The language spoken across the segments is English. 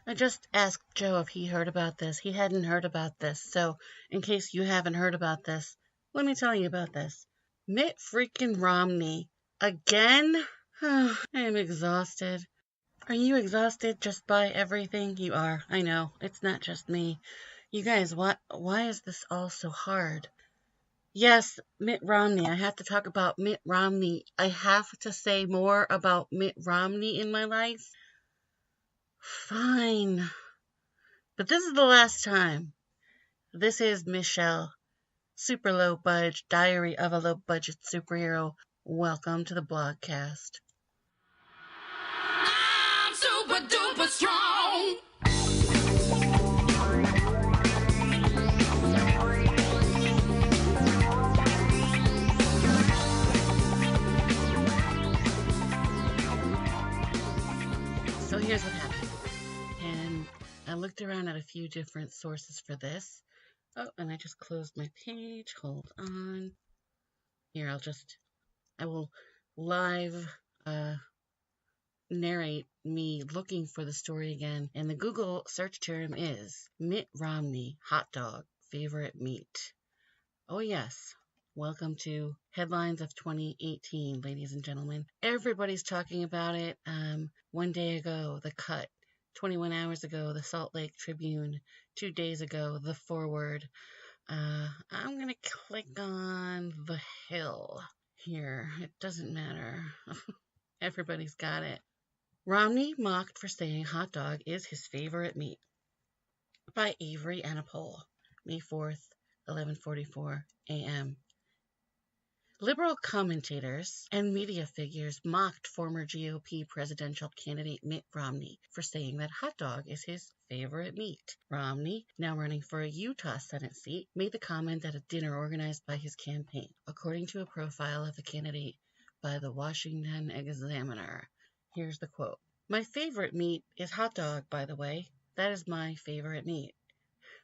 I just asked Joe if he heard about this. He hadn't heard about this. So, in case you haven't heard about this, let me tell you about this. Mitt freaking Romney. Again? I am exhausted. Are you exhausted just by everything? You are. I know. It's not just me. You guys, why is this all so hard? Yes, Mitt Romney. I have to talk about Mitt Romney. I have to say more about Mitt Romney in my life. Fine. But this is the last time. This is Michelle, Super Low Budge, Diary of a Low Budget Superhero. Welcome to the blogcast. I'm super duper strong. So here's what happened. And I looked around at a few different sources for this. Oh, and I just closed my page. Hold on. Here, I will live narrate me looking for the story again. And the Google search term is Mitt Romney hot dog favorite meat. Oh, yes. Welcome to Headlines of 2018, ladies and gentlemen. Everybody's talking about it. 1 day ago, The Cut. 21 hours ago, the Salt Lake Tribune. 2 days ago, The Forward. I'm going to click on The Hill here. It doesn't matter. Everybody's got it. Romney mocked for saying hot dog is his favorite meat. By Avery Anapole, May 4th, 11:44 a.m. Liberal commentators and media figures mocked former GOP presidential candidate Mitt Romney for saying that hot dog is his favorite meat. Romney, now running for a Utah Senate seat, made the comment at a dinner organized by his campaign, according to a profile of the candidate by the Washington Examiner. Here's the quote. "My favorite meat is hot dog, by the way. That is my favorite meat.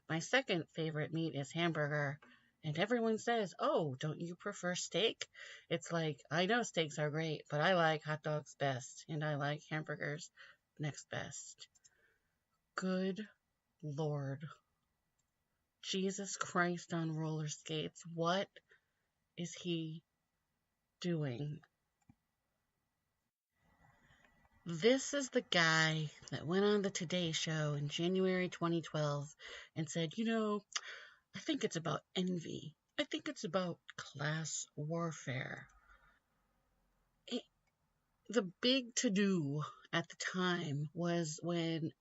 My second favorite meat is hamburger. And everyone says, oh, don't you prefer steak? It's like, I know steaks are great, but I like hot dogs best, and I like hamburgers next best." Good Lord. Jesus Christ on roller skates. What is he doing? This is the guy that went on the Today Show in January 2012 and said, I think it's about envy. I think it's about class warfare. The big to-do at the time was when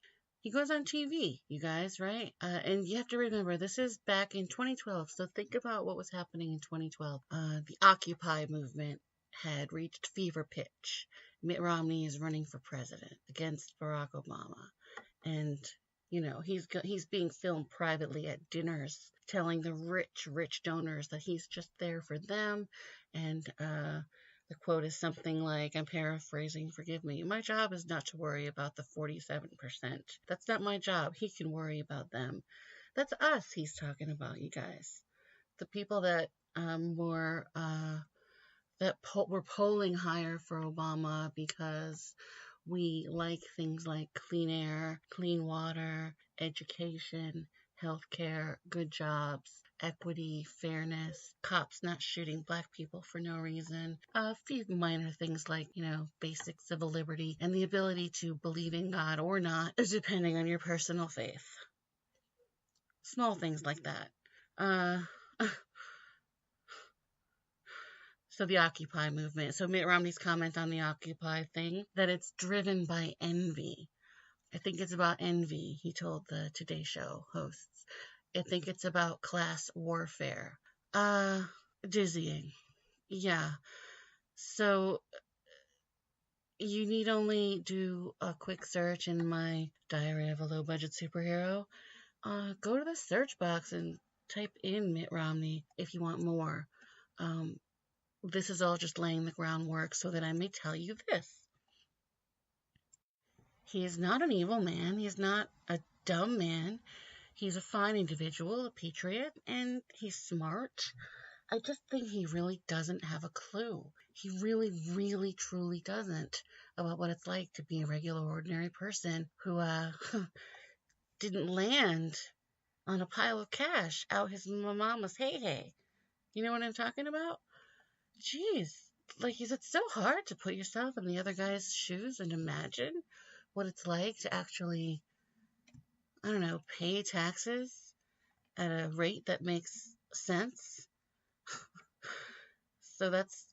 he goes on TV, you guys, right? And you have to remember, this is back in 2012, so think about what was happening in 2012. The Occupy movement had reached fever pitch. Mitt Romney is running for president against Barack Obama. And he's being filmed privately at dinners, telling the rich donors that he's just there for them. And the quote is something like, I'm paraphrasing, forgive me, "My job is not to worry about the 47%. That's not my job. He can worry about them." That's us he's talking about, you guys. The people that were polling higher for Obama because we like things like clean air, clean water, education, healthcare, good jobs, equity, fairness, cops not shooting black people for no reason, a few minor things like, basic civil liberty and the ability to believe in God or not, depending on your personal faith. Small things like that. So the Occupy movement. So Mitt Romney's comment on the Occupy thing, that it's driven by envy. I think it's about envy, he told the Today Show hosts. I think it's about class warfare. Dizzying. Yeah. So you need only do a quick search in my Diary of a Low Budget Superhero. Go to the search box and type in Mitt Romney if you want more. This is all just laying the groundwork so that I may tell you this. He is not an evil man. He's not a dumb man. He's a fine individual, a patriot, and he's smart. I just think he really doesn't have a clue. he really, really, truly doesn't about what it's like to be a regular, ordinary person who didn't land on a pile of cash out his mama's hey. You know what I'm talking about? Jeez. Like, is it so hard to put yourself in the other guy's shoes and imagine what it's like to actually, I don't know, pay taxes at a rate that makes sense? So that's,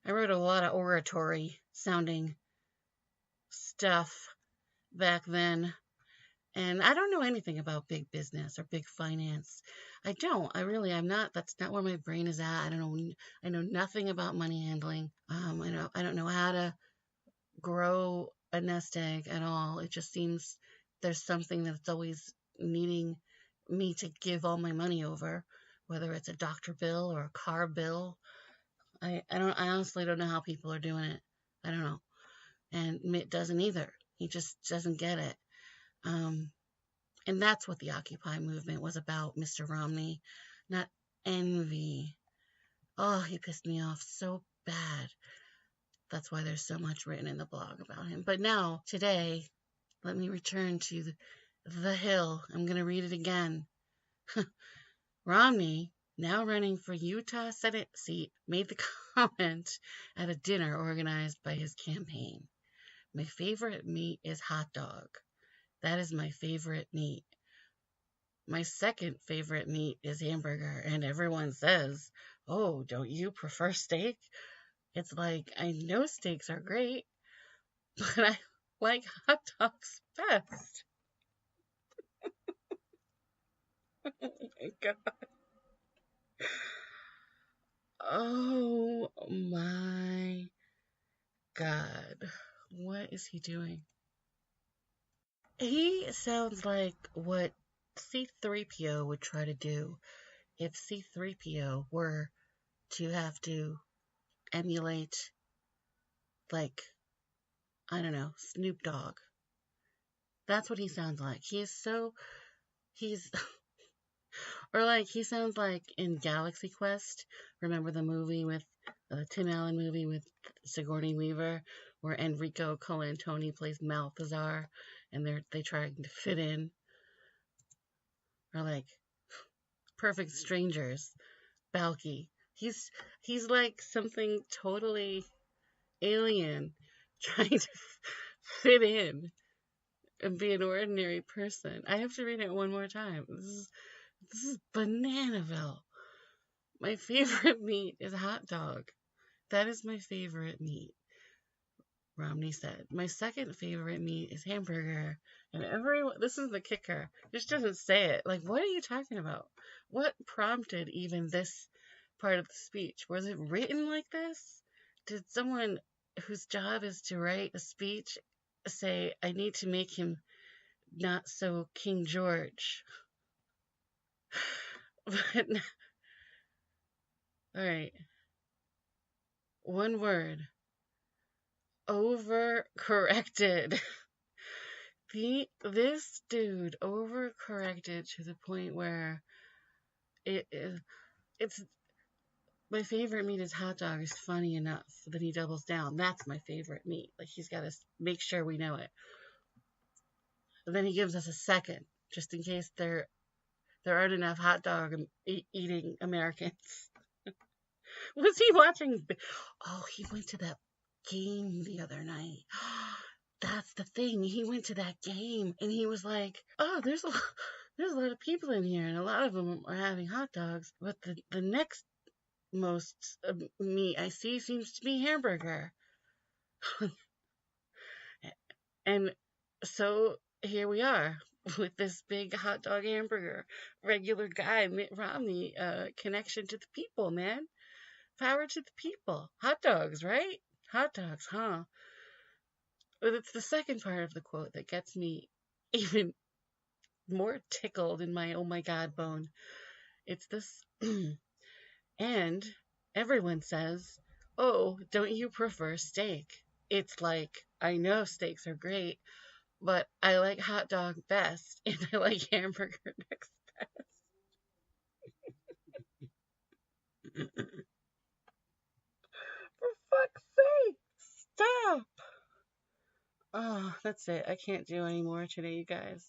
I wrote a lot of oratory sounding stuff back then. And I don't know anything about big business or big finance. I'm not. That's not where my brain is at. I don't know. I know nothing about money handling. I don't know how to grow a nest egg at all. It just seems there's something that's always needing me to give all my money over, whether it's a doctor bill or a car bill. I honestly don't know how people are doing it. I don't know. And Mitt doesn't either. He just doesn't get it. Um, and that's what the Occupy movement was about, Mr. Romney, not envy. Oh, he pissed me off so bad. That's why there's so much written in the blog about him. But now, today, let me return to the Hill. I'm going to read it again. Romney, now running for Utah Senate seat, made the comment at a dinner organized by his campaign. My favorite meat is hot dog. That is my favorite meat. My second favorite meat is hamburger, and everyone says, "Oh, don't you prefer steak?" It's like, I know steaks are great, but I like hot dogs best. Oh my God. Oh my God. What is he doing? He sounds like what C3PO would try to do if C3PO were to have to emulate, like, I don't know, Snoop Dogg. That's what he sounds like. He's, or like, he sounds like in Galaxy Quest. Remember the movie with, the Tim Allen movie with Sigourney Weaver, where Enrico Colantoni plays Malthazar, and they trying to fit in? Or like, Perfect Strangers, Balky. He's like something totally alien trying to fit in and be an ordinary person. I have to read it one more time. This is Bananaville. My favorite meat is hot dog. That is my favorite meat, Romney said. My second favorite meat is hamburger. And everyone, this is the kicker, just doesn't say it. Like, what are you talking about? What prompted even this part of the speech? Was it written like this? Did someone whose job is to write a speech say, I need to make him not so King George? But, all right, one word. Overcorrected. This dude overcorrected to the point where it's my favorite meat is hot dog is funny enough that he doubles down. That's my favorite meat. Like, he's got to make sure we know it. And then he gives us a second, just in case there aren't enough hot dog eating Americans. Was he watching? Oh, he went to that game the other night. That's the thing. He went to that game and he was like, "Oh, there's a lot of people in here, and a lot of them are having hot dogs. But the next most meat I see seems to be hamburger." And so here we are with this big hot dog hamburger, regular guy, Mitt Romney, connection to the people, man. Power to the people. Hot dogs, right? Hot dogs, huh? But it's the second part of the quote that gets me even more tickled in my oh my God bone. It's this, and everyone says, "Oh, don't you prefer steak?" It's like, I know steaks are great, but I like hot dog best, and I like hamburger next best. Stop! Oh, that's it. I can't do any more today, you guys.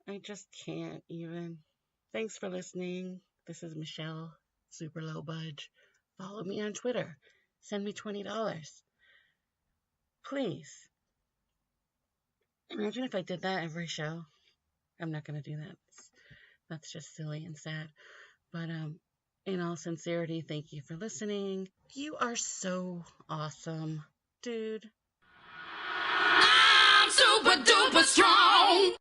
I just can't even. Thanks for listening. This is Michelle, Super Low Budge. Follow me on Twitter. Send me $20. Please. Imagine if I did that every show. I'm not going to do that. That's just silly and sad. But in all sincerity, thank you for listening. You are so awesome, dude. I'm super duper strong.